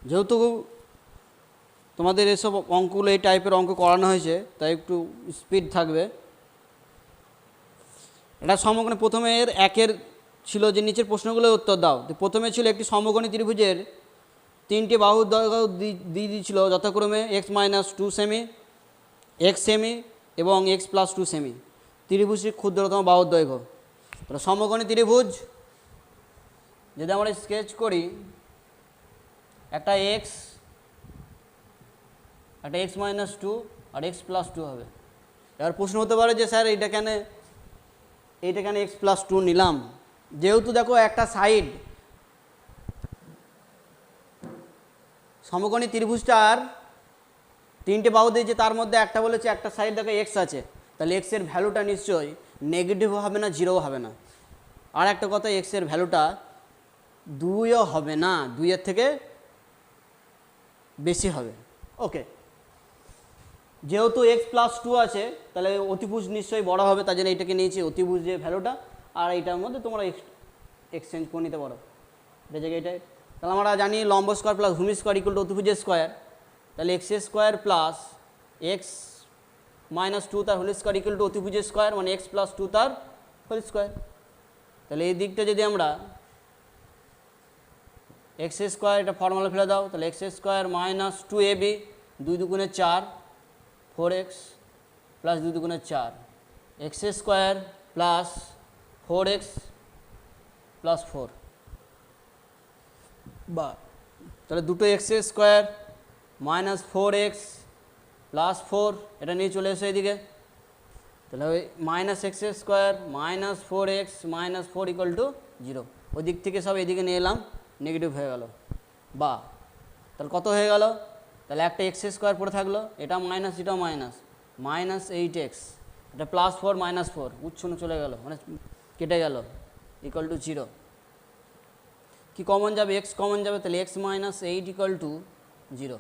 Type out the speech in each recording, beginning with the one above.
যেহেতু তোমাদের এসব অঙ্কগুলো এই টাইপের অঙ্ক করানো হয়েছে তাই একটু স্পিড থাকবে। এটা সমকোণী প্রথমে এর একের ছিল যে নিচের প্রশ্নগুলো উত্তর দাও। তো প্রথমে ছিল একটি সমকোণী ত্রিভুজের তিনটি বাহুর দৈর্ঘ্য দিয়ে দিয়েছিল যথাক্রমে x-2 সেমি, x সেমি এবং x+2 সেমি। ত্রিভুজটির ক্ষুদ্রতম বাহুর দৈর্ঘ্য। তাহলে সমকোণী ত্রিভুজ যদি আমরা স্কেচ করি, একটা x, একটা x-2 আর x+2 হবে। এবার প্রশ্ন হতে পারে যে স্যার এইটা কেন x+2 নিলাম? যেহেতু দেখো একটা সাইড সমকোণী ত্রিভুজটার তিনটে বাহু দিয়েছে, তার মধ্যে একটা বলেছে একটা সাইড দেখো এক্স আছে, তাহলে এক্সের ভ্যালুটা নিশ্চয়ই নেগেটিভও হবে না, জিরোও হবে না। আর একটা কথা, এক্সের ভ্যালুটা 2ও হবে না, 2-এর থেকে বেশি হবে। ওকে, যেহেতু x+2 আছে তাহলে অতিভুজ নিশ্চয়ই বড় হবে, তার জন্য এইটাকে নিয়েছি অতিভুজ যে ভ্যালুটা। আর এইটার মধ্যে তোমরা এক্সচেঞ্জ করে নিতে পারো এটা জায়গায় এটাই। তাহলে আমরা জানি লম্ব স্কোয়ার প্লাস ভূমি স্কোয়ার ইকুয়াল টু অতিভুজের স্কোয়ার। তাহলে x² প্লাস x-2 তার হোল স্কোয়ার ইকুয়াল টু অতিভুজের স্কোয়ার, মানে x+2 তার হোল স্কোয়ার। তাহলে এই দিকটা যদি আমরা x² এটা ফর্মুলা ফেলে দাও, তাহলে x² মাইনাস 2ab, 2 দুগুণে 4, 4x প্লাস 2 দুগুণে 4, x² প্লাস 4x প্লাস 4 বা তাহলে দুটো x² মাইনাস 4x প্লাস 4 এটা নিয়ে চলে এসো এইদিকে। তাহলে ওই minus x² minus 4x minus 4 equal to 0। ওই দিক থেকে সব এদিকে নিয়ে এলাম, নেগেটিভ হয়ে গেল। বা তাহলে কত হয়ে গেল? তাহলে একটা x² পড়ে থাকলো, এটা মাইনাস এটাও মাইনাস, মাইনাস 8x, এটা প্লাস 4 মাইনাস 4 উচ্ছন্ন চলে গেল, মানে কেটে গেল, ইকুয়াল টু 0। কি কমন যাবে? x কমন যাবে, তাহলে x মাইনাস 8 ইকুয়াল টু 0।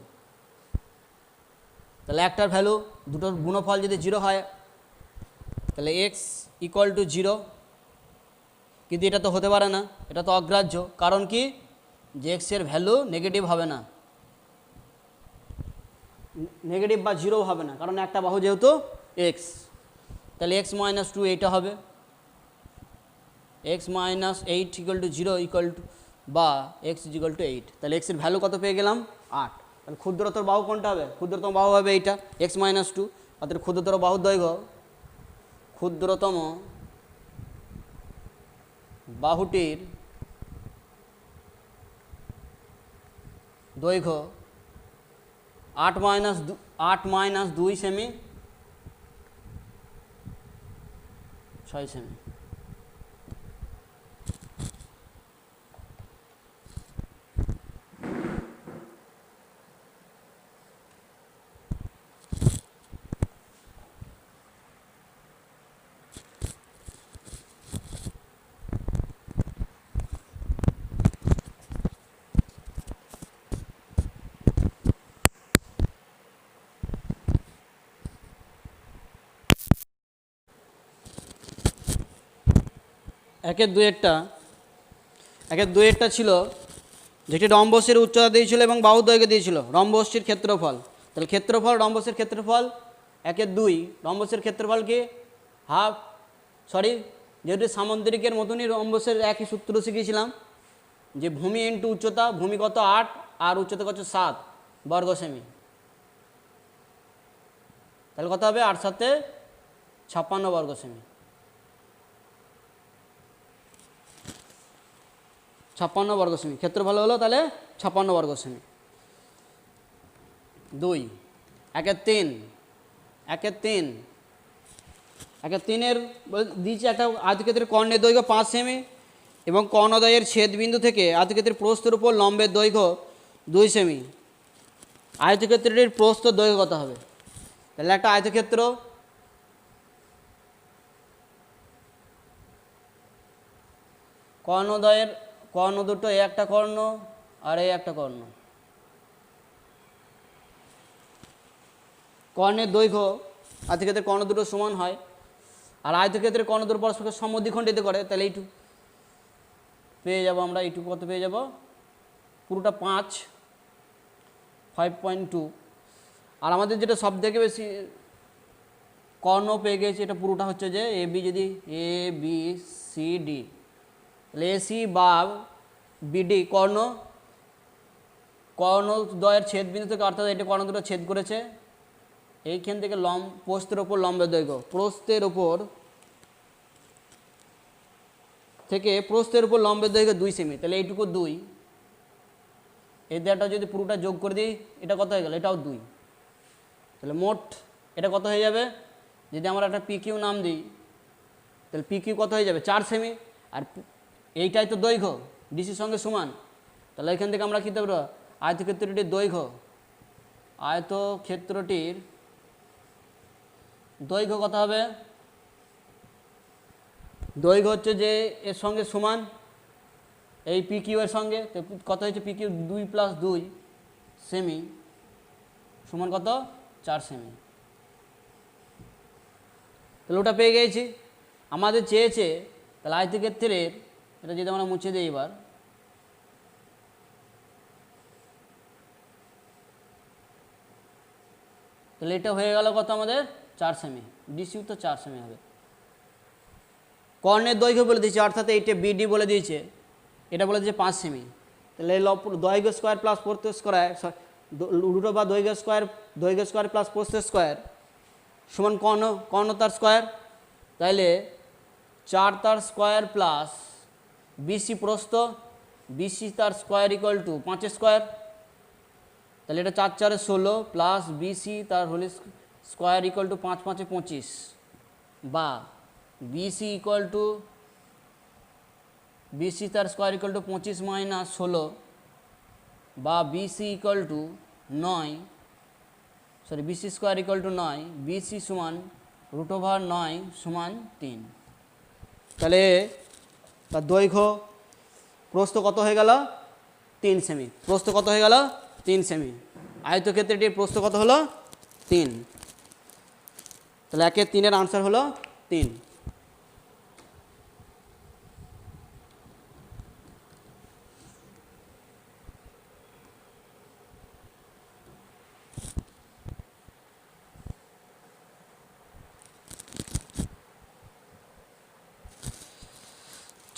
তাহলে একটার ভ্যালু দুটোর গুণফল যদি 0 হয় তাহলে x ইকুয়াল টু 0, কিন্তু এটা তো হতে পারে না, এটা তো অগ্রাহ্য। কারণ কি? যে x এর ভ্যালু নেগেটিভ হবে না, নেগেটিভ বা 0 হবে না, কারণ একটা বাহু যেহেতু x। তাহলে x-2 এইটা হবে, x-8 equal to 0 equal to বা x ইকুয়াল টু 8। তাহলে x এর ভ্যালু কত পেয়ে গেলাম? 8। তাহলে ক্ষুদ্রতর বাহু কোনটা হবে? ক্ষুদ্রতম বাহু হবে এইটা x-2। অর্থাৎ ক্ষুদ্রতর বাহুর দৈর্ঘ্য, ক্ষুদ্রতম বাহুটির দৈর্ঘ্য 8-2 সেমি, 6 সেমি। একের দুয়েরটা ছিল যেটি রম্বসের উচ্চতা দিয়েছিল এবং বাহু দৈর্ঘ্য দিয়েছিল, রম্বসটির ক্ষেত্রফল। তাহলে ক্ষেত্রফল, রম্বসের ক্ষেত্রফল 1/2। রম্বসের ক্ষেত্রফল কি? যেহেতু সামুদ্রিকের মতনই রম্বসের একই সূত্র শিখিয়েছিলাম যে ভূমি ইন্টু উচ্চতা, ভূমি কত 8 আর উচ্চতা কত 7 বর্গ সেমি। তাহলে কত হবে? 8 7 56 বর্গ সেমি, 56 বর্গ সেমি ক্ষেত্রফল হলো। তাহলে 56 বর্গ সেমি। 2 1/3 দিয়েছে একটা আয়তক্ষেত্রের কর্ণের দৈর্ঘ্য 5 সেমি এবং কর্ণদ্বয়ের ছেদবিন্দু থেকে আয়তক্ষেত্রের প্রস্থের উপর লম্বের দৈর্ঘ্য 2 সেমি। আয়তক্ষেত্রটির প্রস্থ দৈর্ঘ্য কত হবে? তাহলে একটা আয়তক্ষেত্র, কর্ণ দুটো, এই একটা কর্ণ আর এই একটা কর্ণ। কর্ণের দৈর্ঘ্য আয়তক্ষেত্রের কর্ণ দুটো সমান হয়, আর আয়তক্ষেত্রের কর্ণ দুটো পরস্পরকে সমদ্বিখণ্ডিত করে। তাহলে এইটুকু পেয়ে যাবো আমরা, এইটুকু কত পেয়ে যাব? পুরোটা 5 5.2। আর আমাদের যেটা সব থেকে বেশি কর্ণ পেয়ে গেছে, এটা পুরোটা হচ্ছে যে এ বি, যদি এ বি সি ডি, তাহলে এসি বা বিডি কর্ণ, কর্ণদ্বয়ের ছেদ বিন্দু থেকে, অর্থাৎ এটা কর্ণ দুটো ছেদ করেছে এইখান থেকে প্রস্থের ওপর লম্বের দৈর্ঘ্য, প্রস্থের ওপর থেকে প্রস্থের উপর লম্বের দৈর্ঘ্য 2 সেমি, তাহলে এইটুকু 2, এই দেয়াটা যদি পুরোটা যোগ করে দিই এটা কত হয়ে গেল, এটাও 2, তাহলে মোট এটা কত হয়ে যাবে, যদি আমরা একটা পিকিউ নাম দিই তাহলে পিকিউ কত হয়ে যাবে 4 সেমি, আর এইটাই তো দৈর্ঘ্য ডিসির সঙ্গে সমান, তাহলে এখান থেকে আমরা কী করব, আয়তক্ষেত্রটির দৈর্ঘ্য, আয়তক্ষেত্রটির দৈর্ঘ্য কত হবে, দৈর্ঘ্য হচ্ছে যে এর সঙ্গে সমান এই পিকিউ এর সঙ্গে, তো কত হয়েছে পিকিউ 2 + 2 সেমি সমান কত 4 সেমি, তাহলে ওটা পেয়ে গেছি। আমাদের চেয়েছে তাহলে আয়তক্ষেত্রের, এটা যদি আমরা মুছে দিই এবার, তাহলে এটা হয়ে গেল কত আমাদের 4 সেমি, ডিসিউ তো 4 সেমি হবে। কর্ণের দৈর্ঘ্য বলে দিয়েছে, অর্থাৎ এইটা বিডি বলে দিয়েছে, এটা বলে দিয়েছে 5 সেমি, তাহলে দৈর্ঘ্য স্কোয়ার প্লাস প্রস্থ স্কোয়ার, রুট বা দৈর্ঘ্য স্কোয়ার প্লাস প্রস্থ স্কোয়ার সমান কর্ণ তার স্কোয়ার, তাইলে 4 তার স্কোয়ার প্লাস বিসি প্রস্থ, বিসি তার স্কোয়ার ইকুয়াল টু 5 স্কোয়ার, তাহলে এটা 4 4 16 প্লাস বিসি তার হোল স্কোয়ার ইকুয়াল টু 5 5 25, বা বিসি ইকুয়াল টু বিসি তার স্কোয়ার ইকুয়াল টু 25 মাইনাস 16, বা BC equal to 9, sorry BC square equal to 9, BC সমান √9 সমান 3, তাহলে তার দৈর্ঘ্য প্রস্থ কত হয়ে গেল 3 সেমি, প্রস্থ কত হয়ে গেল 3 সেমি, আয়তক্ষেত্রটির প্রস্থ কত হলো 3, তাহলে 1 এর 3 এর আনসার হলো 3।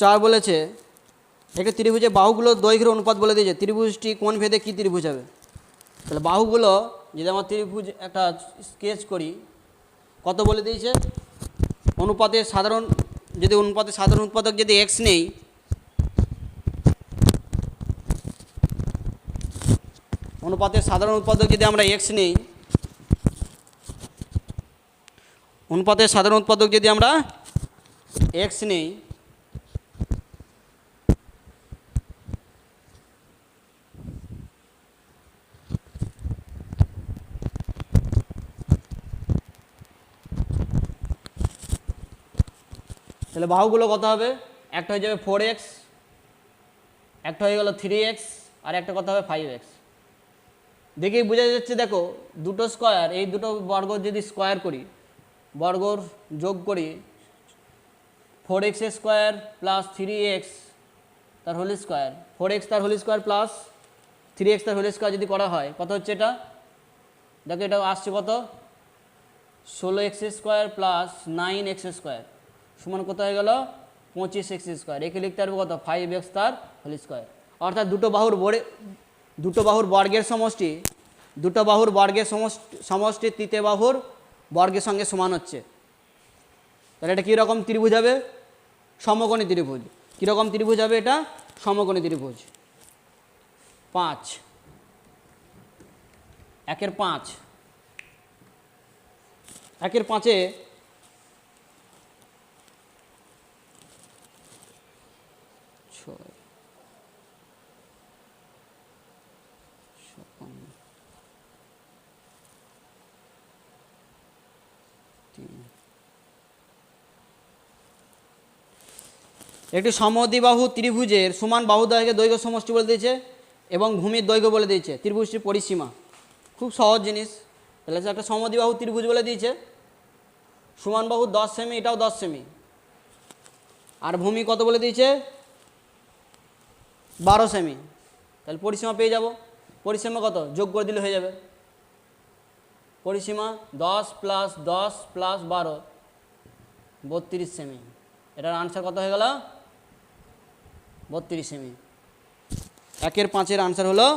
চার বলেছে একটা ত্রিভুজের বাহুগুলো দৈর্ঘ্যের অনুপাত বলে দিয়েছে, ত্রিভুজটি কোন ভেদে কী ত্রিভুজ হবে, তাহলে বাহুগুলো যদি আমরা ত্রিভুজ একটা স্কেচ করি, কত বলে দিয়েছে, অনুপাতের সাধারণ উৎপাদক যদি এক্স নেই, অনুপাতের সাধারণ উৎপাদক যদি আমরা এক্স নেই, অনুপাতের সাধারণ উৎপাদক যদি আমরা এক্স নেই, তাহলে বাহুগুলো কত হবে, একটা হয়ে যাবে 4x, একটা হয়ে গেল 3x, আর একটা কত হবে 5x। দেখেই বোঝা যাচ্ছে, দেখো দুটো স্কোয়ার, এই দুটো বর্গ যদি স্কোয়ার করি, বর্গর যোগ করি 4x স্কোয়ার প্লাস 3x তার হোল স্কোয়ার, 4x তার হোল স্কোয়ার প্লাস 3x তার হোল স্কোয়ার যদি করা হয় কত হচ্ছে এটা, দেখো এটা আসছে কত 16x square plus 9x square সমান কত হয়ে গেল 25x স্কোয়ার, একে লিখতে পারবো কত 5x তার হোল স্কোয়ার, অর্থাৎ দুটো বাহুর বর্গের সমষ্টি, দুটো বাহুর বর্গের সমষ্টি তৃতীয় বাহুর বর্গের সঙ্গে সমান হচ্ছে, তাহলে এটা কীরকম ত্রিভুজ হবে, সমকোণী ত্রিভুজ। কীরকম ত্রিভুজ হবে এটা, সমকোণী ত্রিভুজ। 5 1 এর 5, 1 এর 5-এ একটি সমদ্বিবাহু ত্রিভুজের সমান বাহুদ্বয়কে দৈর্ঘ্য সমষ্টি বলে দিয়েছে এবং ভূমির দৈর্ঘ্য বলে দিয়েছে, ত্রিভুজটির পরিসীমা, খুব সহজ জিনিস। তাহলে একটা সমদ্বিবাহু ত্রিভুজ বলে দিয়েছে, সমান বাহু 10 সেমি, এটাও 10 সেমি, আর ভূমি কত বলে দিয়েছে 12 সেমি, তাহলে পরিসীমা পেয়ে যাব। পরিসীমা কত যোগ করে দিলে হয়ে যাবে। পরিসীমা 10 + 10 + 12 32 সেমি। এটার আনসার কত হয়ে গেল 32 সেমি। 1-এর 5-এর আনসার হলো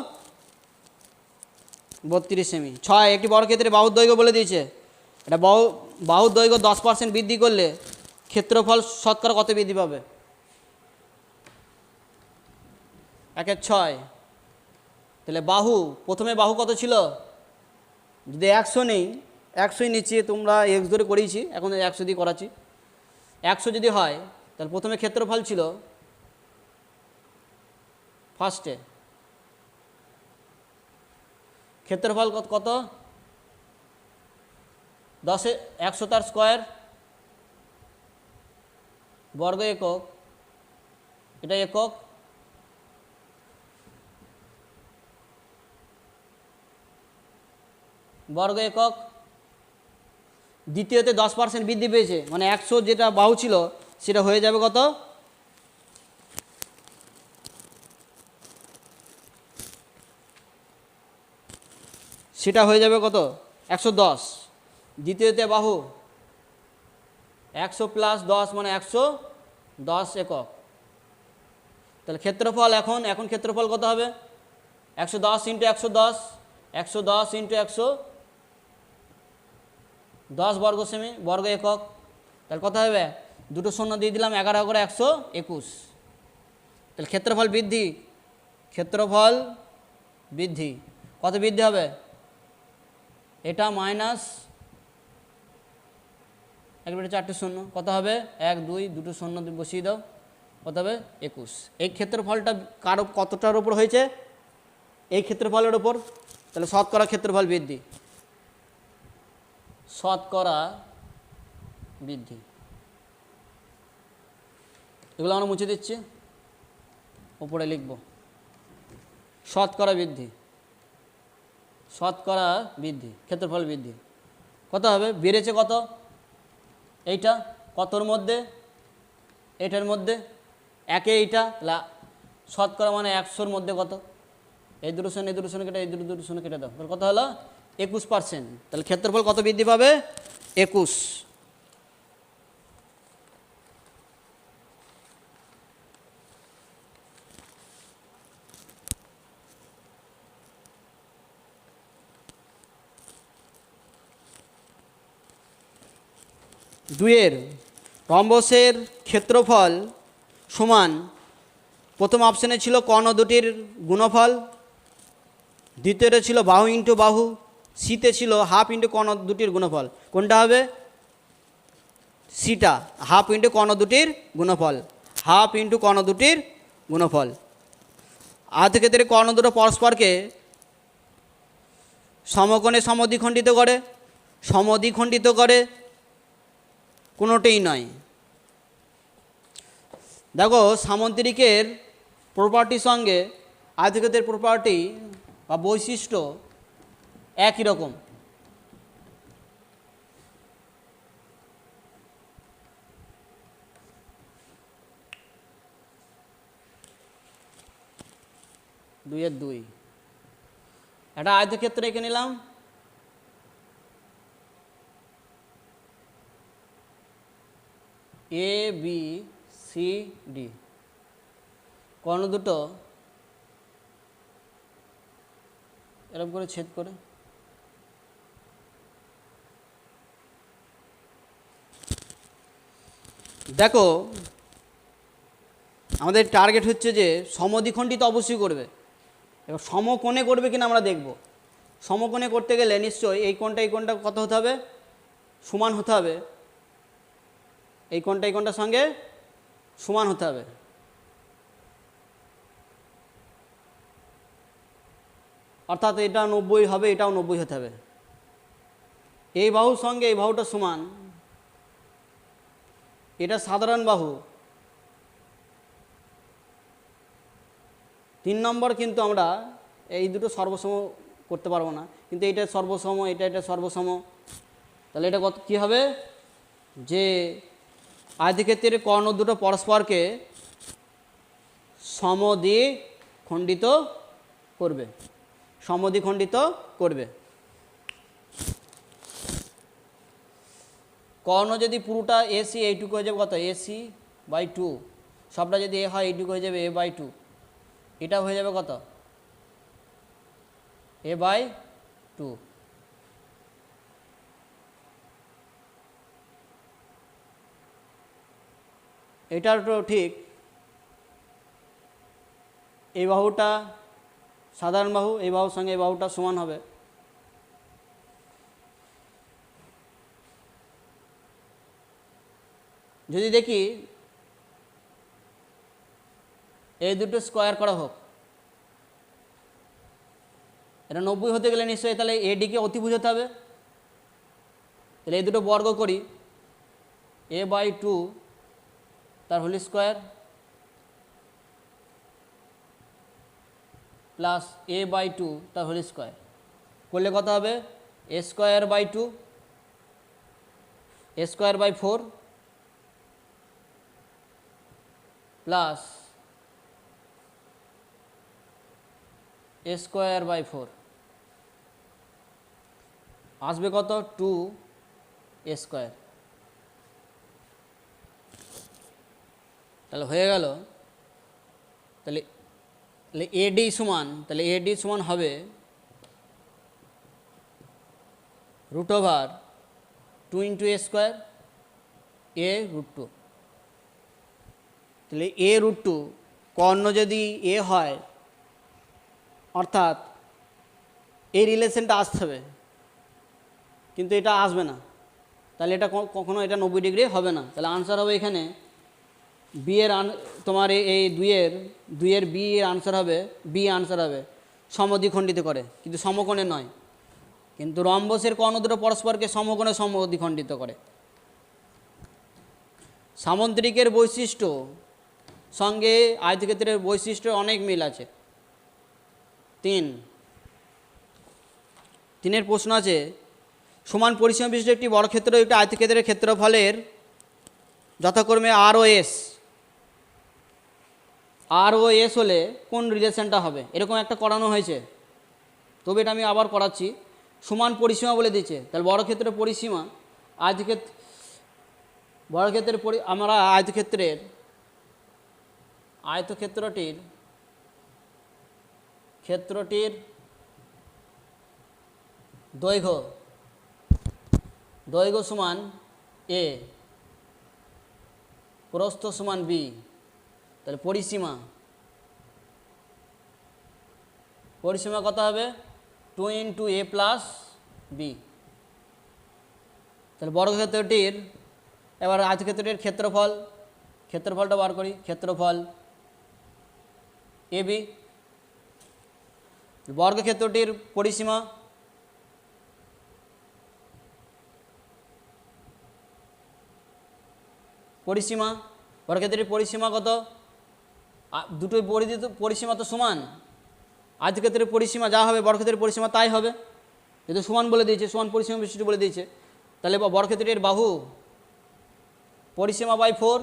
32 সেমি। 6 একটি বর্গক্ষেত্রের বাহুর দৈর্ঘ্য বলে দিয়েছে। এটা বাহুর দৈর্ঘ্য 10% বৃদ্ধি করলে ক্ষেত্রফল শতকরা কত বৃদ্ধি পাবে? 1-এর 6। তাহলে বাহু প্রথমে বাহু কত ছিল? যদি 100 নেই, 100ই নিচে তোমরা x ধরে করিয়েছি, এখন 100 দিয়ে করাচ্ছি। 100 যদি হয় তাহলে প্রথমে ক্ষেত্রফল ছিল ফার্স্টে ক্ষেত্রফল কত 10 100 তার স্কোয়ার বর্গ একক, এটা একক, বর্গ একক। দ্বিতীয়তে 10% বৃদ্ধি পেয়েছে, মানে 100 যেটা বাহু ছিল সেটা হয়ে যাবে কত? সেটা হয়ে যাবে কত? 110। দ্বিতীয়তে বাহু 100 + 10 মানে 110 একক। তাহলে ক্ষেত্রফল এখন ক্ষেত্রফল কত হবে? 110 × 110, 110 × 110 বর্গ সেমি, বর্গ একক। তাহলে কত হবে? দুটো শূন্য দিয়ে দিলাম, 11 করে 121। তাহলে ক্ষেত্রফল বৃদ্ধি, ক্ষেত্রফল বৃদ্ধি কত বৃদ্ধি হবে? এটা মাইনাস একবারে 4টে শূন্য, কত হবে? 1 2 দুটো শূন্য বসিয়ে দাও, কত হবে? 21। এই ক্ষেত্রফলটা কারো কতটার উপর হয়েছে? এই ক্ষেত্রফলের উপর। তাহলে শতকরা ক্ষেত্রফল বৃদ্ধি, শতকরা বৃদ্ধি। এগুলো আমরা মুছে দিচ্ছি, উপরে লিখব শতকরা বৃদ্ধি, শতকরা বৃদ্ধি, ক্ষেত্রফল বৃদ্ধি কত হবে? বেড়েছে কত? এইটা কতর মধ্যে? এটার মধ্যে। একে এইটা শতকরা মানে 100-র মধ্যে কত? এই দুটো শূন্য কেটে, এই দুটো শূন্য কেটে দাও, তাহলে কত হলো? 21%। তাহলে ক্ষেত্রফল কত বৃদ্ধি পাবে? 21। দুইয়ের রম্বসের ক্ষেত্রফল সমান, প্রথম অপশানে ছিল কর্ণ দুটির গুণফল, দ্বিতীয়টা ছিল বাহু ইন্টু বাহু, সিতে ছিল হাফ ইন্টু কর্ণ দুটির গুণফল। কোনটা হবে? সিটা, হাফ ইন্টু কর্ণ দুটির গুণফল, হাফ ইন্টু কর্ণ দুটির গুণফল। আয়তক্ষেত্রে কর্ণ দুটো পরস্পরকে সমকোণে সমদ্বিখণ্ডিত করে, সমদ্বিখণ্ডিত করে কোনোটাই নয়। দেখো সামন্তরিকের প্রপার্টির সঙ্গে আয়তক্ষেত্রের প্রপার্টি বা বৈশিষ্ট্য একই রকম। দুইয়ের দুই, একটা আয়তক্ষেত্র এঁকে নিলাম, এ বি সি ডি, কর্ণ দুটো এরকম করে ছেদ করে দেখো আমাদের টার্গেট হচ্ছে যে সমদ্বিখণ্ডিত অবশ্যই করবে। এবার সমকোণে করবে কিনা আমরা দেখব। সমকোণে করতে গেলে নিশ্চয়ই এই কোণটা কত হতে হবে? সমান হতে হবে। এই কোণটার সঙ্গে সমান হতে হবে। অর্থাৎ এটা 90 হবে, এটাও 90 হতে হবে। এই বাহুর সঙ্গে এই বাহুটা সমান, এটা সাধারণ বাহু। 3 নম্বর কিন্তু আমরা এই দুটো সর্বসম করতে পারবো না, কিন্তু এটা সর্বসম, এটা সর্বসম। তাহলে এটা কত কী হবে? যে আয়তক্ষেত্রের কর্ণ দুটো পরস্পরকে সমদ্বিখণ্ডিত করবে। সমদ্বিখণ্ডিত করবে। কর্ণ যদি পুরোটা এসি এইটুকু হয়ে যাবে কত, এসি বাই টু, সবটা যদি এ হয় এইটুকু হয়ে যাবে এ বাই টু, এটা হয়ে যাবে কত, এ বাই টু। এটার তো ঠিক, এই বাহুটা সাধারণ বাহু, এই বাহুর সঙ্গে এই বাহুটা সমান হবে। যদি দেখি এই দুটো স্কোয়ার করা হোক, এটা 90 হতে গেলে নিশ্চয়ই তাহলে এডিকে অতিভুজ হতে হবে। তাহলে এই দুটো বর্গ করি, এ বাই টু তার whole square plus A by two তার হোল স্কোয়ার করলে কত হবে, A square by two, A square by four plus A square by four আসবে কত, টু এ স্কোয়ার। তাহলে হয়ে গেল, তাহলে এডি সমান, তাহলে এডি সমান হবে রুট ওভার টু ইন্টু এ স্কোয়ার এ রুট টু। তাহলে এ রুট টু কর্ণ যদি এ হয়, অর্থাৎ এই রিলেশনটা আসতে হবে, কিন্তু এটা আসবে না, তাহলে এটা কখনো এটা 90 ডিগ্রি হবে না। তাহলে আনসার হবে এখানে বি এর, তোমার এই দুইয়ের বি এর আনসার হবে, বি আনসার হবে সমদ্বিখণ্ডিত করে, কিন্তু সমকোণে নয়। কিন্তু রম্বসের কর্ণ দুটো পরস্পরকে সমকোণে সমদ্বিখণ্ডিত করে। সামুদ্রিকের বৈশিষ্ট্য সঙ্গে আয়তক্ষেত্রের বৈশিষ্ট্যের অনেক মিল আছে। তিনের প্রশ্ন আছে, সমান পরিসীমা বিশিষ্ট একটি বর্গক্ষেত্র একটি আয়তক্ষেত্রের ক্ষেত্রফলের যথাক্রমে আর ও এস, আর ও এস হলে কোন রিলেশনটা হবে, এরকম একটা করানো হয়েছে। তবে এটা আমি আবার করাচ্ছি, সমান পরিসীমা বলে দিচ্ছে। তাহলে বর্গক্ষেত্রের পরিসীমা, বর্গক্ষেত্রের আমরা ক্ষেত্রটির দৈর্ঘ্য সমান এ, প্রস্থ সমান বি। তাহলে পরিসীমা কত হবে, টু ইন্টু এ প্লাস বি। তাহলে বর্গক্ষেত্রটির, এবার আয়তক্ষেত্রটির ক্ষেত্রফলটা বার করি, ক্ষেত্রফল এ বি। বর্গক্ষেত্রটির পরিসীমা বর্গক্ষেত্রের পরিসীমা কত, দুটোই পরিসীমা তো সমান, আয়তক্ষেত্রের পরিসীমা যা হবে বর্গক্ষেত্রের পরিসীমা তাই হবে, যেহেতু সমান বলে দিয়েছে, সমান পরিসীমা বিশিষ্ট বলে দিয়েছে। তাহলে বর্গক্ষেত্রের বাহু পরিসীমা বাই ফোর,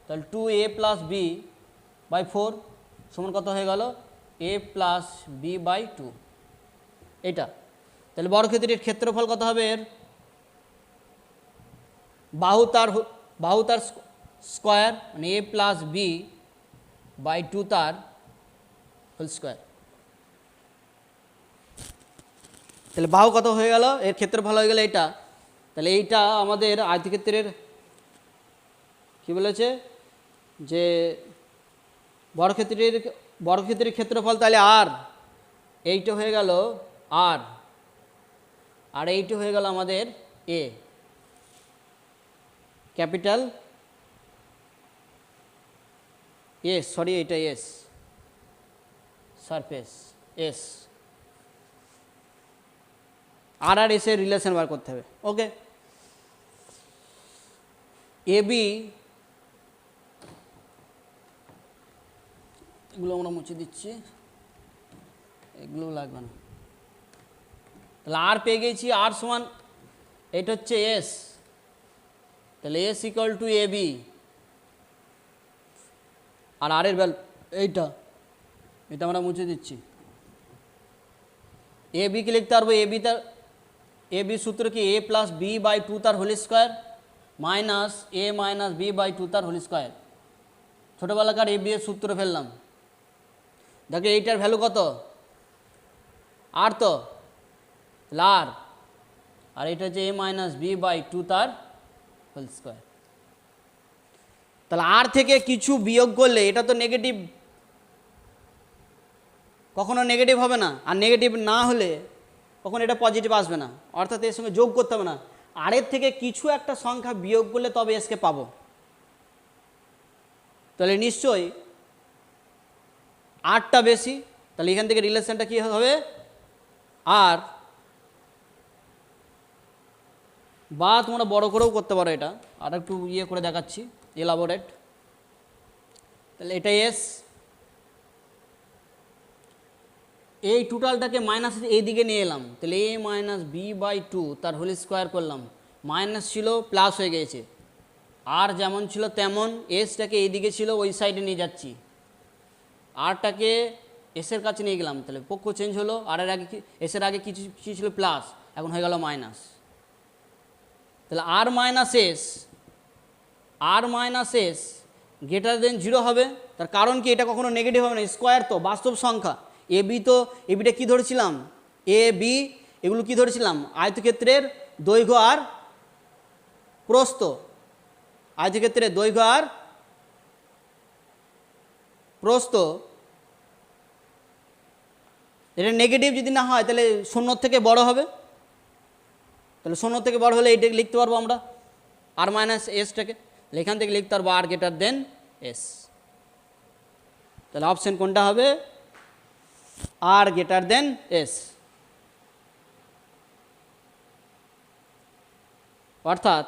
তাহলে two A plus B by four সমান কত হয়ে গেল, A plus B by two. এটা তাহলে বর্গক্ষেত্রের ক্ষেত্রফল কত হবে, এর বাহু তার স্কোয়ার, মানে এ প্লাস বি বাই টু তার হোল স্কোয়ার। তাহলে বাহু কত হয়ে গেল, এর ক্ষেত্রফল হয়ে গেল এইটা। তাহলে এইটা আমাদের আয়তক্ষেত্রের কি বলেছে, যে বর্গক্ষেত্রের ক্ষেত্রফল, তাহলে আর এইটা হয়ে গেল আর এইটা হয়ে গেল আমাদের এ, ক্যাপিটাল এস, সরি এটা এস, সারফেস এস। আর এস এর রিলেশন বার করতে হবে। ওকে, এ বি, এগুলো আমরা মুছে দিচ্ছি, এগুলো লাগবে না। তাহলে আর পেয়ে গেছি, আর সমান এটা হচ্ছে এস, তাহলে S equal to A B, আর আর এর ভ্যালু এটা আমরা মুছে দিচ্ছি। এ বিকে লিখতে পারবো এ বি সূত্র কি A plus B by two তার whole square minus A minus B by two তার হোল স্কোয়ার। ছোটোবেলাকার এ বি এর সূত্র ফেললাম। দেখো এইটার ভ্যালু কত, আর তো লার, আর এটা হচ্ছে এ মাইনাস বি বাই টু তার হোল স্কোয়ার। তাহলে আর থেকে কিছু বিয়োগ করলে এটা তো নেগেটিভ, কখনো নেগেটিভ হবে না, আর নেগেটিভ না হলে কখনো এটা পজিটিভ আসবে না, অর্থাৎ এর সঙ্গে যোগ করতে হবে না। আরের থেকে কিছু একটা সংখ্যা বিয়োগ করলে তবে এসকে পাবো। তাহলে নিশ্চয়ই আরটা বেশি, তাহলে এখান থেকে রিলেশনটা কী হবে, আর বা তোমরা বড় করেও করতে পারো, এটা আর একটু ইয়ে করে দেখাচ্ছি, এলাবোরেট। তাহলে এটা এস, এই টোটালটাকে মাইনাস এই দিকে নিয়ে এলাম, তাহলে এ মাইনাস বি বাই টু তার হোল স্কোয়ার করলাম, মাইনাস ছিল প্লাস হয়ে গেছে, আর যেমন ছিল তেমন এসটাকে এই দিকে ছিল ওই সাইডে নিয়ে যাচ্ছি, আরটাকে এসের কাছে নিয়ে গেলাম, তাহলে পক্ষ চেঞ্জ হলো, আর এর আগে এসের আগে কিছু ছিল প্লাস, এখন হয়ে গেল মাইনাস। তাহলে R minus S greater than zero হবে, তার কারণ কি এটা কখনো নেগেটিভ হবে না, স্কোয়ার তো বাস্তব সংখ্যা। এ বি তো এ বিটা কী ধরেছিলাম, এ বি এগুলো কি ধরেছিলাম, আয়তক্ষেত্রের দৈর্ঘ্য আর প্রস্থ, আয়তক্ষেত্রের দৈর্ঘ্য আর প্রস্থ। এটা নেগেটিভ যদি না হয় তাহলে শূন্যর থেকে বড় হবে, তাহলে শূন্য থেকে বড় হলে এইটাকে লিখতে পারবো আমরা আর মাইনাস এসটাকে, এখান থেকে লিখতে পারবো আর গ্রেটার দেন এস। তাহলে অপশন কোনটা হবে, আর গ্রেটার দেন এস, অর্থাৎ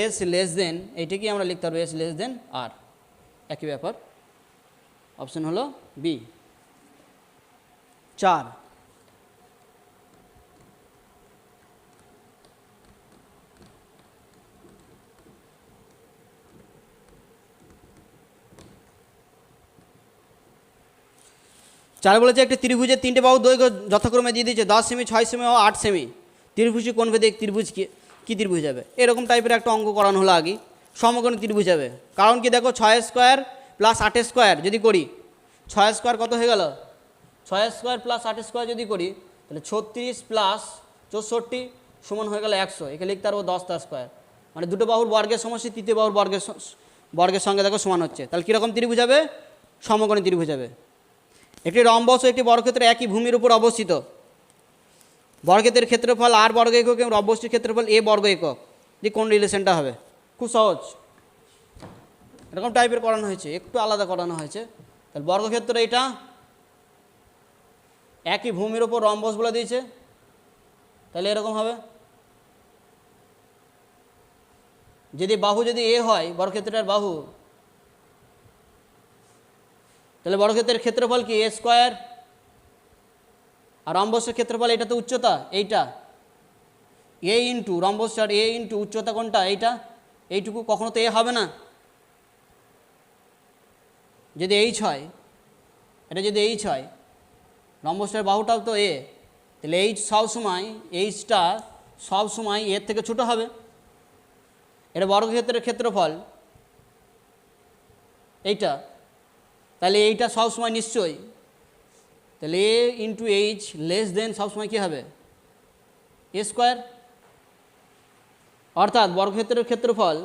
এস লেস দেন, এইটাকে আমরা লিখতে পারবো এস লেস দেন আর, একই ব্যাপার। অপশন হলো বি। 4 বলেছে একটি ত্রিভুজের 3টে বাহু দৈর্ঘ্য যথাক্রমে দিয়ে দিয়েছে 10 সেমি, 6 সেমি ও 8 সেমি। ত্রিভুজে কোণ ভেদে ত্রিভুজ কি ত্রিভুজ হবে, এরকম টাইপের একটা অঙ্ক করানো হলো আগে, সমকোণী ত্রিভুজ হবে। কারণ কি দেখো 6 স্কোয়ার প্লাস 8 স্কোয়ার যদি করি, 6 স্কোয়ার কত হয়ে গেল, 6 স্কোয়ার প্লাস 8 স্কোয়ার যদি করি তাহলে 36 প্লাস 64 সমান হয়ে গেল 100, এখানে লিখতে পারবো 10 স্কোয়ার, মানে দুটো বাহুর বর্গের সমষ্টি তৃতীয় বাহুর বর্গের সঙ্গে দেখো সমান হচ্ছে। তাহলে কীরকম ত্রিভুজ হবে, সমকোণী ত্রিভুজ হবে। একটি রম্বস ও একটি বর্গক্ষেত্র একই ভূমির উপর অবস্থিত, বর্গক্ষেত্রের ক্ষেত্রফল আর বর্গ একক এবং রম্বসটির ক্ষেত্রফল এ বর্গ একক, যে কোন রিলেশনটা হবে, খুব সহজ। এরকম টাইপের করানো হয়েছে, একটু আলাদা করানো হয়েছে। তাহলে বর্গক্ষেত্র এটা একই ভূমির উপর রম্বস বলে দিয়েছে, তাহলে এরকম হবে। যদি বাহু যদি এ হয় বর্গক্ষেত্রের বাহু, তাহলে বর্গক্ষেত্রের ক্ষেত্রফল কি এ স্কোয়ার, আর রম্বসের ক্ষেত্রফল এটা তো উচ্চতা, এইটা এ ইন্টু রম্বসটার এ ইন্টু উচ্চতা কোনটা, এইটা, এইটুকু, কখনো তো এ হবে না। যদি এইচ হয়, এটা যদি এইচ হয়, রম্বসটার বাহুটাও তো এ, তাহলে এইচটা সবসময় এর থেকে ছোটো হবে। এটা বর্গক্ষেত্রের ক্ষেত্রফল এইটা, তাহলে এইটা সবসময় নিশ্চয়ই, তাহলে এ ইন্টু এইচ লেস দেন সবসময় কী হবে, এ স্কোয়ার। অর্থাৎ বর্গক্ষেত্রের ক্ষেত্রফল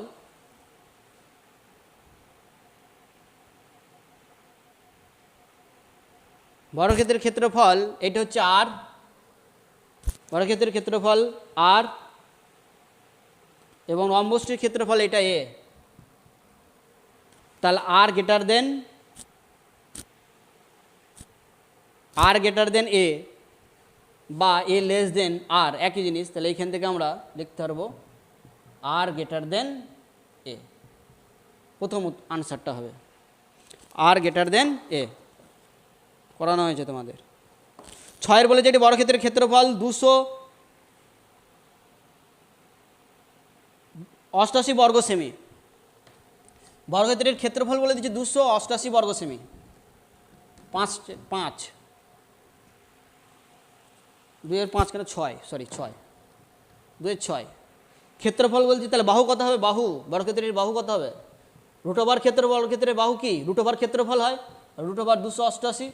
এটা হচ্ছে আর, বর্গক্ষেত্রের ক্ষেত্রফল আর, এবং রম্বসটির ক্ষেত্রফল এটা এ। তাহলে আর গ্রেটার দেন এ বা এ লেস দেন আর, একই জিনিস। তাহলে এইখান থেকে আমরা লিখতে পারবো আর গ্রেটার দেন এ, প্রথম আনসারটা হবে আর গ্রেটার দেন এ, করানো হয়েছে তোমাদের। 6 বলে যেটি বর্গক্ষেত্রের ক্ষেত্রফল 288 বর্গ সেমি, বর্গক্ষেত্রের ক্ষেত্রফল বলে দিচ্ছে 288 বর্গ সেমি, 5। 2 5 কেন 6, সরি 6, 2 6 ক্ষেত্রফল বলছি, তাহলে বাহু কত হবে? বাহু বর্গক্ষেত্রের বাহু কত হবে? রুট ওভার ক্ষেত্র বর্গক্ষেত্রের বাহু কি? রুট ওভার ক্ষেত্রফল হয়, রুট ওভার 288।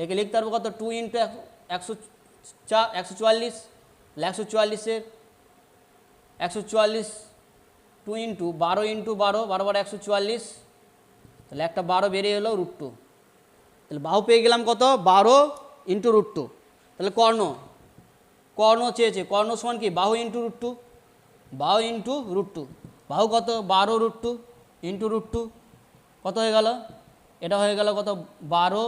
একে লিখতে পারবো কত? 2 ইন্টু 144, 144-এর 144, 2 ইন্টু 12 ইন্টু 12, 12 12 144, তাহলে একটা 12 বেরিয়ে এলো √2। তাহলে বাহু পেয়ে গেলাম কত? 12 ইন্টু √2। তাহলে কর্ণ চেয়েছে, কর্ণ সমান কি? বাহু ইন্টু √2, বাহু ইন্টু √2। বাহু কত? 12 √2 ইন্টু √2, কত হয়ে গেল? এটা হয়ে গেল কত? 12,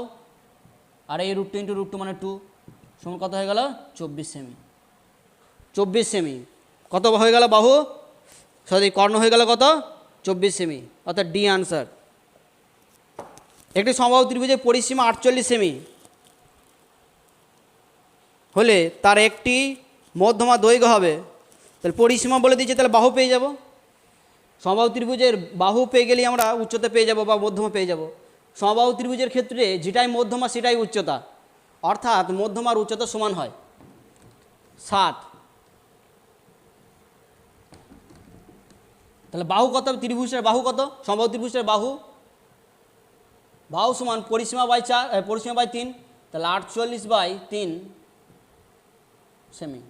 আর এই √2 ইন্টু √2 মানে 2 সমান কত হয়ে গেল? 24 সেমি। 24 সেমি কত হয়ে গেল বাহু? সরি, কর্ণ হয়ে গেল কত? 24 সেমি, অর্থাৎ ডি আনসার। একটি সমবাহু ত্রিভুজের পরিসীমা 48 সেমি হলে তার একটি মধ্যমা দৈর্ঘ্য হবে, তাহলে পরিসীমা বলে দিয়েছে, তাহলে বাহু পেয়ে যাব। সমবাহু ত্রিভুজের বাহু পেয়ে গেলেই আমরা উচ্চতা পেয়ে যাব বা মধ্যমা পেয়ে যাব। সমবাহু ত্রিভুজের ক্ষেত্রে যেটাই মধ্যমা সেটাই উচ্চতা, অর্থাৎ মধ্যমার উচ্চতা সমান হয় 7। তাহলে বাহু কত? ত্রিভুজের বাহু কত? সমবাহু ত্রিভুজের বাহু সমান পরিসীমা বাই 4, পরিসীমা বাই 3, তাহলে 48/3 সেমি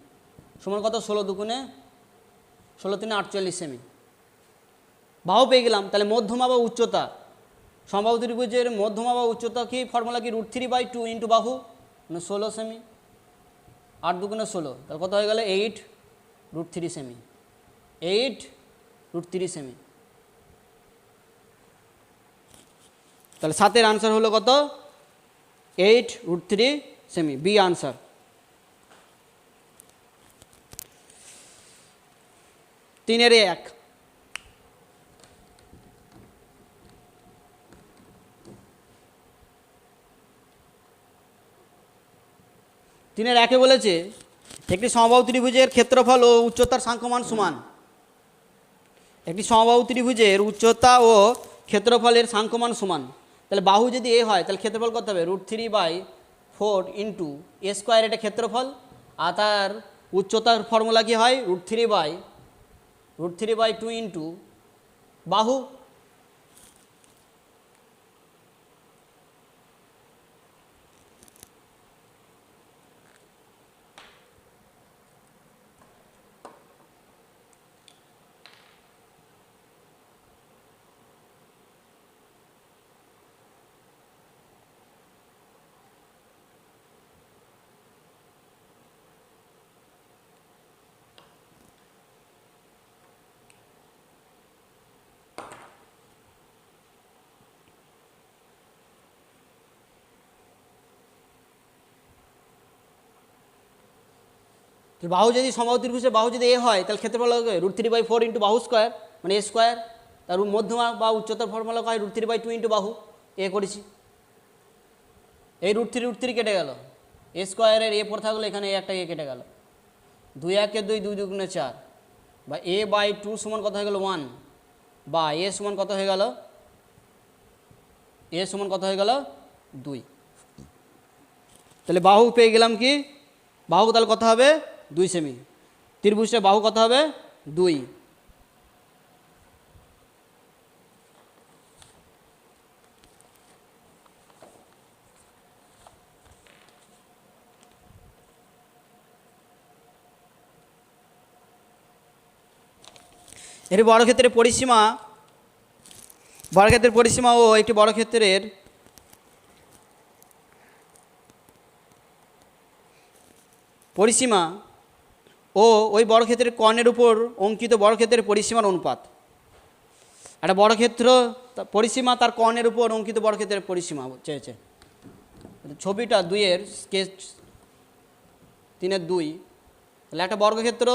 সমান কত? 16 দুগুণে 16 3 48 সেমি। বাহু পেয়ে গেলাম। তাহলে মধ্যমা বা উচ্চতা, সমবাহু ত্রিভুজের মধ্যমা বা উচ্চতা কি? ফর্মুলা কি? √3/2 ইন্টু বাহু মানে 16 সেমি, 8 দুগুণে 16, তাহলে কত হয়ে গেল? 8√3 সেমি, 8√3 সেমি। তাহলে 7-এর আনসার হলো কত? 8√3 সেমি, বি আনসার। তিনের 1, তিনের 1-এ বলেছে একটি সমবাহু ত্রিভুজের ক্ষেত্রফল ও উচ্চতার সাংখ্যমান সমান। একটি সমবাহু ত্রিভুজের উচ্চতা ও ক্ষেত্রফলের সাংখ্যমান সমান। তাহলে বাহু যদি এ হয় তাহলে ক্ষেত্রফল কত হবে? √3/4 ইন্টু এ স্কোয়ার, এটা ক্ষেত্রফল। আর তার উচ্চতার ফর্মুলা কি হয়? √3/2 ইন্টু বাহু। বাহু যদি সমবাহু ত্রিভুজের বাহু যদি এ হয় তাহলে ক্ষেত্রফল হবে √3/4 ইন্টু বাহু স্কোয়ার মানে এ স্কোয়ার। তার মধ্যমা বা উচ্চতার ফর্মুলা হয় √3/2 ইন্টু বাহু। এ করেছি, এই √3 কেটে গেল, এ স্কোয়ারের এ পর থাকলো, এখানে একটা এ কেটে গেল, 2 1 2, 2 2 4, বা a/2 সমান কত হয়ে গেল? 1, বা এ সমান কত হয়ে গেল? এ সমান কত হয়ে গেল? 2। তাহলে বাহু পেয়ে গেলাম কি? বাহু তাহলে কত হবে? 2 সেমি। ত্রিভুজের বাহু কত হবে? 2। এর বর্গক্ষেত্রের পরিসীমা, বর্গক্ষেত্রের পরিসীমা ও একটি বর্গক্ষেত্রের পরিসীমা ও ওই বর্গক্ষেত্রের কর্ণের উপর অঙ্কিত বর্গক্ষেত্রের পরিসীমার অনুপাত। একটা বর্গক্ষেত্র পরিসীমা তার কর্ণের উপর অঙ্কিত বর্গক্ষেত্রের পরিসীমা চেয়েছে। ছবিটা 2-এর স্কেচ 3-এর 2, তাহলে একটা বর্গক্ষেত্র,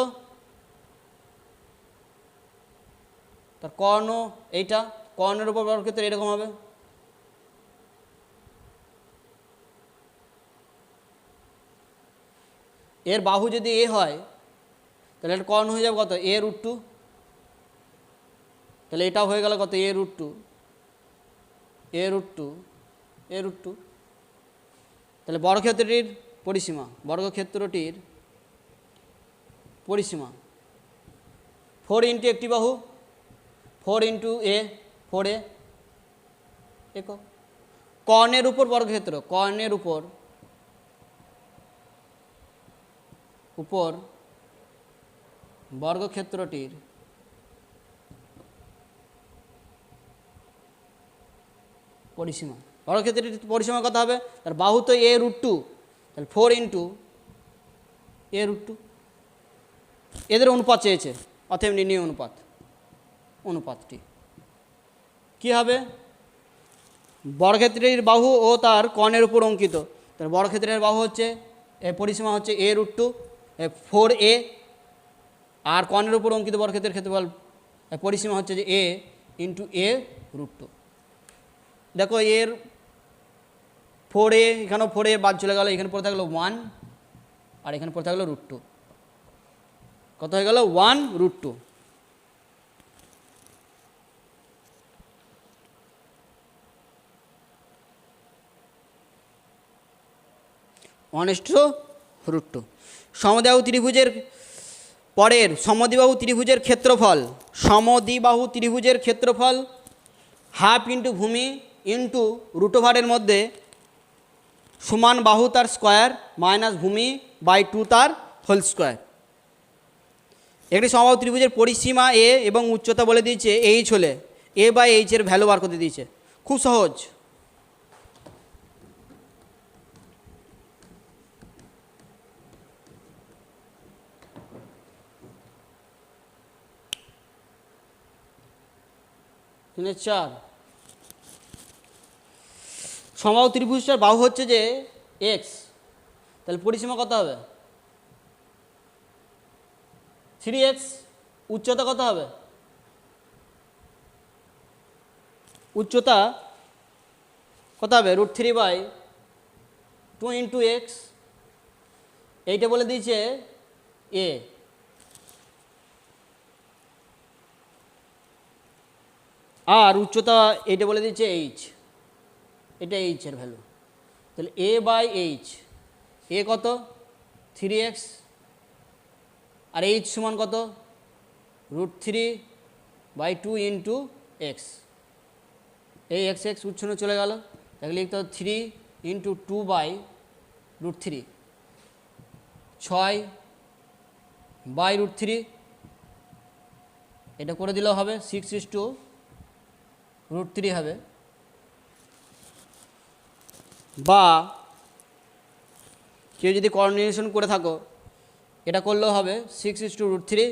তার কর্ণ এইটা, কর্ণের উপর বর্গক্ষেত্র এরকম হবে। এর বাহু যদি এ হয় তাহলে এটা কর্ণ হয়ে যাবে কত? a√2। তাহলে এটাও হয়ে গেল কত? a√2, a√2, a√2। তাহলে বর্গক্ষেত্রটির পরিসীমা, বর্গক্ষেত্রটির পরিসীমা 4 ইন্টু একটি বাহু, 4 ইন্টু এ, 4a একক। কর্ণের উপর বর্গক্ষেত্র, কর্ণের উপর বর্গক্ষেত্রটির পরিসীমা, বর্গক্ষেত্রটির পরিসীমা কত হবে? তার বাহু তো a√2, তাহলে 4 ইন্টু a√2। এদের অনুপাত চেয়েছে, অতএব নির্ণয় অনুপাতটি কি হবে? বর্গক্ষেত্রের বাহু ও তার কর্ণের উপর অঙ্কিত, তার বর্গক্ষেত্রের বাহু হচ্ছে পরিসীমা হচ্ছে a√2 4a, আর কর্ণের উপর অঙ্কিত বর্গক্ষেত্রের ক্ষেত্রফল পরিসীমা হচ্ছে যে a ইন্টু a√2। দেখো এর 4a, এখানেও 4a বাদ চলে গেল, এখানে পড়ে থাকলো 1 আর এখানে পড়ে থাকলো √2, কত হয়ে গেল? 1√2। √2। সমদ্বিবাহু ত্রিভুজের পরের সমদ্বিবাহু ত্রিভুজের ক্ষেত্রফল, সমদ্বিবাহু ত্রিভুজের ক্ষেত্রফল হাফ ইন্টু ভূমি ইন্টু √ওভারের মধ্যে সমান বাহু তার স্কোয়ার মাইনাস ভূমি বাই 2 তার হোল স্কোয়ার। একটি সমবাহু ত্রিভুজের পরিসীমা এ এবং উচ্চতা বলে দিয়েছে এইচ হলে এ বাই এইচের ভ্যালু বার করতে দিয়েছে। খুব সহজ। চার, সমবাহু ত্রিভুজটার বাহু হচ্ছে যে এক্স, তাহলে পরিসীমা কত হবে? 3x। উচ্চতা কত হবে? উচ্চতা কত হবে? √3/2 ইন্টু এক্স, এইটা বলে দিয়েছে এ। আর উচ্চতা এইটা বলে দিয়েছে এইচ, এটা এইচের ভ্যালু। তাহলে এ বাই এইচ, এ কত? 3x, আর এইচ সমান কত? √3/2 ইন্টু এক্স। এই এক্স এক্স উচ্ছন্ন চলে গেল, তাহলে লিখতে হবে 3 ইন্টু 2/√3, 6/√3, এটা করে দিলেও হবে 6/√3 হবে। বা কেউ যদি কোঅর্ডিনেশন করে থাকো, এটা করলেও হবে 6/√3,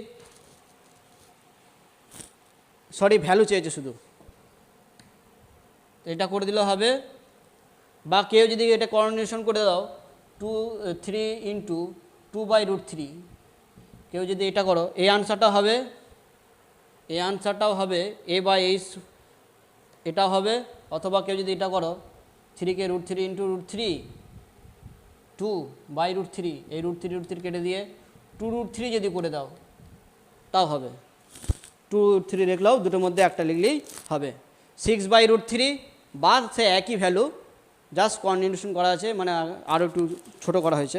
সরি ভ্যালু চেয়েছে শুধু, এটা করে দিলেও হবে। বা কেউ যদি এটা কোঅর্ডিনেশন করে দাও 3 ইন্টু 2/√3, কেউ যদি এটা করো, এই আনসারটা হবে, এই আনসারটাও হবে এ বাই এইচ, এটা হবে। অথবা কেউ যদি এটা করো 3কে √3 ইন্টু √3 2/√3, এই √3 কেটে দিয়ে 2√3 যদি করে দাও তাও হবে। 2√3 লিখলেও দুটোর মধ্যে একটা লিখলেই হবে। 6/√3 বা সে একই ভ্যালু, জাস্ট কোঅর্ডিনেশন করা আছে, মানে আরও একটু ছোটো করা হয়েছে,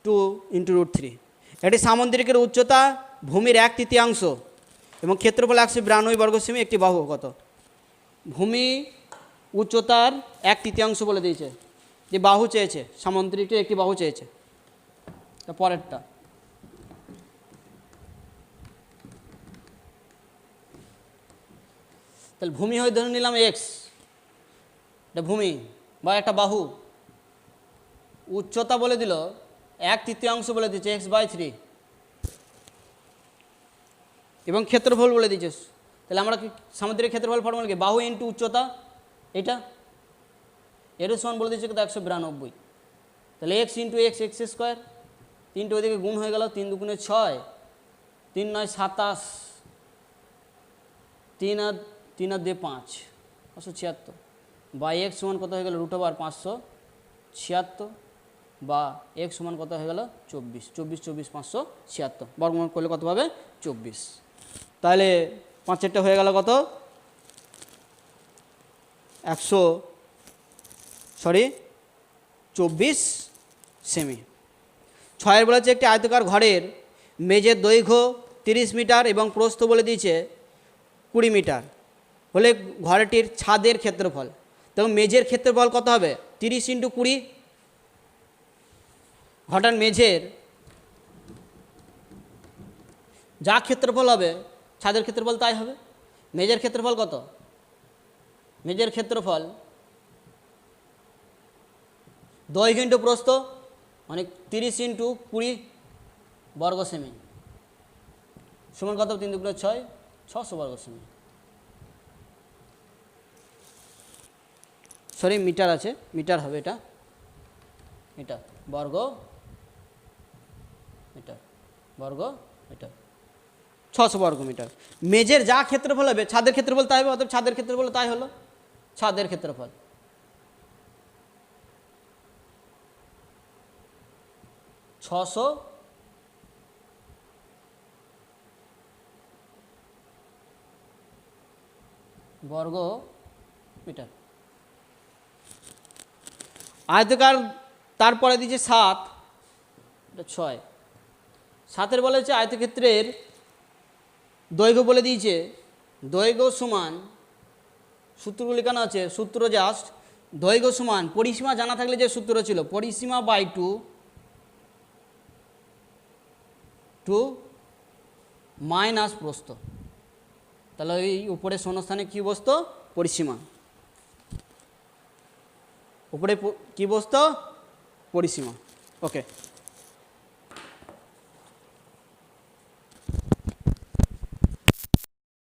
2 ইন্টু √3। এটি সামুদ্রিকের উচ্চতা ভূমির 1/3 এবং ক্ষেত্রফল 192 বর্গসেমি। একটি বাহু কত? ভূমি উচ্চতার 1/3 বলে দিয়েছে, যে বাহু চেয়েছে, সামুদ্রিকের একটি বাহু চেয়েছে। পরেরটা তাহলে ভূমি হয়ে ধরে নিলাম এক্স, এটা ভূমি বা একটা বাহু। উচ্চতা বলে দিল 1/3 বলে দিচ্ছে x/3, এবং ক্ষেত্রফল বলে দিচ্ছে। তাহলে আমরা কি সামুদ্রিক ক্ষেত্রফল ফর্মুলা কি? বাহু ইন্টু উচ্চতা, এটা এর সমান বলে দিচ্ছে কত? 192। তাহলে x into x, x square, 3টে ওইদিকে গুণ হয়ে গেল, 3 2 6, 3 9 27, 3 আর 2 5, 576। বা এক্স সমান কত হয়ে গেল? √576, বা এক্স সমান কত হয়ে গেল? 24, 24 24 576, বর্গমূল করলে কত পাবে? 24। তাহলে 5 হয়ে গেল কত? 100, সরি 24 সেমি। 6 বলেছে একটি আয়তাকার ঘরের মেঝের দৈর্ঘ্য 30 মিটার এবং প্রস্থ বলে দিয়েছে 20 মিটার হলে ঘরটির ছাদের ক্ষেত্রফল। তখন মেঝের ক্ষেত্রফল কত হবে? 30 × 20। ঘরটার মেঝের যা ক্ষেত্রফল হবে ছাদের ক্ষেত্রফল তাই হবে। মেঝের ক্ষেত্রফল কত? মেঝের ক্ষেত্রফল দৈর্ঘ্য ইন্টু প্রস্থ মানে 30 × 20 বর্গ সেমি সমান কত? 3 × 2 = 6, 600 বর্গ সেমি। সরি মিটার আছে, মিটার হবে এটা, মিটার বর্গ মিটার বর্গ মিটার 600 বর্গ মিটার। মেঝের যা ক্ষেত্রফল হবে ছাদের ক্ষেত্রফল তাই হবে, অর্থাৎ ছাদের ক্ষেত্রফল তাই হলো ছাদের ক্ষেত্রফল। ছশো বর্গ মিটার। আয়তকার তারপরে দিয়েছে 7, এটা 6। 7 বলেছে আয়তক্ষেত্রের দৈর্ঘ্য বলে দিয়েছে দৈর্ঘ্য সমান, সূত্রগুলি কেন আছে? সূত্র জাস্ট দৈর্ঘ্য সমান পরিসীমা জানা থাকলে যে সূত্র ছিল পরিসীমা বাই 2 মাইনাস প্রস্থ। তাহলে ওই উপরে শূন্যস্থানে কী বসতো? পরিসীমা। উপরে কী বসতো? পরিসীমা। ওকে।